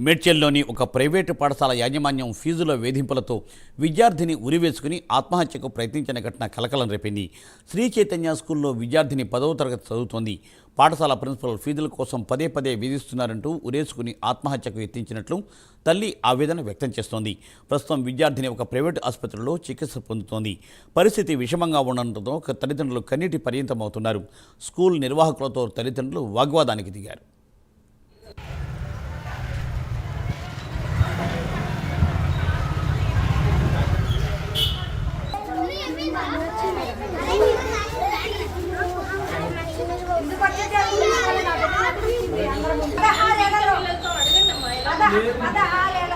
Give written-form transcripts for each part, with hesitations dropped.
మేడ్చల్లోని ఒక ప్రైవేటు పాఠశాల యాజమాన్యం ఫీజుల వేధింపులతో విద్యార్థిని ఉరివేసుకుని ఆత్మహత్యకు ప్రయత్నించిన ఘటన కలకలం రేపింది. శ్రీ చైతన్య స్కూల్లో విద్యార్థిని 10వ తరగతి చదువుతోంది. పాఠశాల ప్రిన్సిపల్ ఫీజుల కోసం పదే పదే వేధిస్తున్నారంటూ ఉరేసుకుని ఆత్మహత్యకు యత్నించినట్లు తల్లి ఆవేదన వ్యక్తం చేస్తోంది. ప్రస్తుతం విద్యార్థిని ఒక ప్రైవేటు ఆసుపత్రిలో చికిత్స పొందుతోంది. పరిస్థితి విషమంగా ఉండడంతో తల్లిదండ్రులు కన్నీటి పర్యంతమవుతున్నారు. స్కూల్ నిర్వాహకులతో తల్లిదండ్రులు వాగ్వాదానికి దిగారు.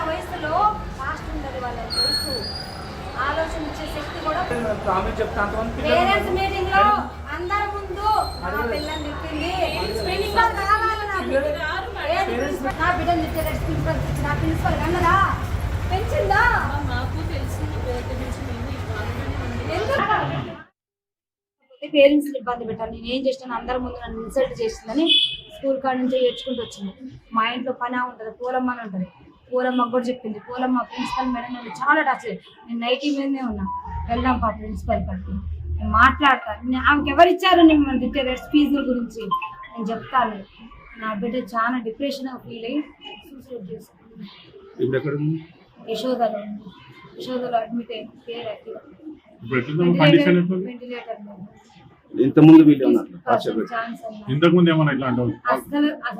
వయసులో ఫాస్ట్ ఉండదు వాళ్ళ వయసు, ఆలోచన ఇచ్చే శక్తి కూడా. పేరెంట్స్ మీటింగ్ లో అందరి ముందు నా పిల్లని చెప్పింది, ప్రిన్సిపల్ కావాలి, నా బిడ్డను చెప్పే నా ప్రిన్సిపల్ కన్నదా పెంచిందా మాకు తెలిసింది. పేరెంట్స్ ఇబ్బంది పెట్టాను, నేను ఏం చేసినాను, అందరి ముందు నన్ను ఇన్సల్ట్ చేసిందని స్కూల్ కాడ నుంచి ఏడ్చుకుంటూ వచ్చింది. మా ఇంట్లో పని ఉంటుంది, పూలమ్మ అని ఉంటుంది, పూలమ్మకు కూడా చెప్పింది. పూలమ్మ ప్రిన్సిపల్ మేడం నేను చాలా టచ్, నేను నైటీ మీదనే ఉన్నా, వెళ్దాం పా ప్రిన్సిపల్ కాడికి, నేను మాట్లాడతాను, ఆమెకి ఎవరు ఇచ్చారు నేను తిట్టే ఫీజుల గురించి నేను చెప్తాను. నా బిడ్డ చాలా డిప్రెషన్గా ఫీల్ అయ్యి సూసైడ్ చేసుకున్నాను. యశోదలో అడ్మిట్ అయింది, పేరు వెంటిలేటర్ ఇంతకుముందు అసలు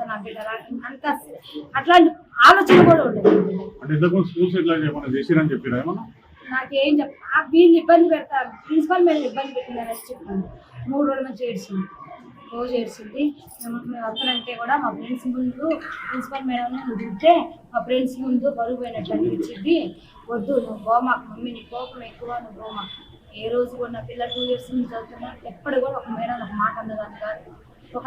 నా బిడ్డ అంత అట్లాంటి ఆలోచన కూడా ఉండదు. నాకేం వీళ్ళు ఇబ్బంది పెడతారు, ప్రిన్సిపల్ మేడం ఇబ్బంది పెట్టినారని చెప్పాను. 3 రోజుల నుంచి ఏడ్చింది, రోజు ఏడ్చింది. మేము అక్కడంటే కూడా మా ఫ్రెండ్స్ ముందు ప్రిన్సిపల్ మేడం తింటే మా ఫ్రెండ్స్ ముందు బరువు పోయినట్టు అనిపించింది. వద్దు నువ్వు గోమా, మమ్మీ నీ కోపం ఎక్కువ, నువ్వు గోమా. ఏ రోజు కూడా నా పిల్లలు 2 years నుంచి చదువుతున్నా, ఎప్పుడు కూడా ఒక మేడం ఒక మాట అన్నదాన్ని కాదు. ఒక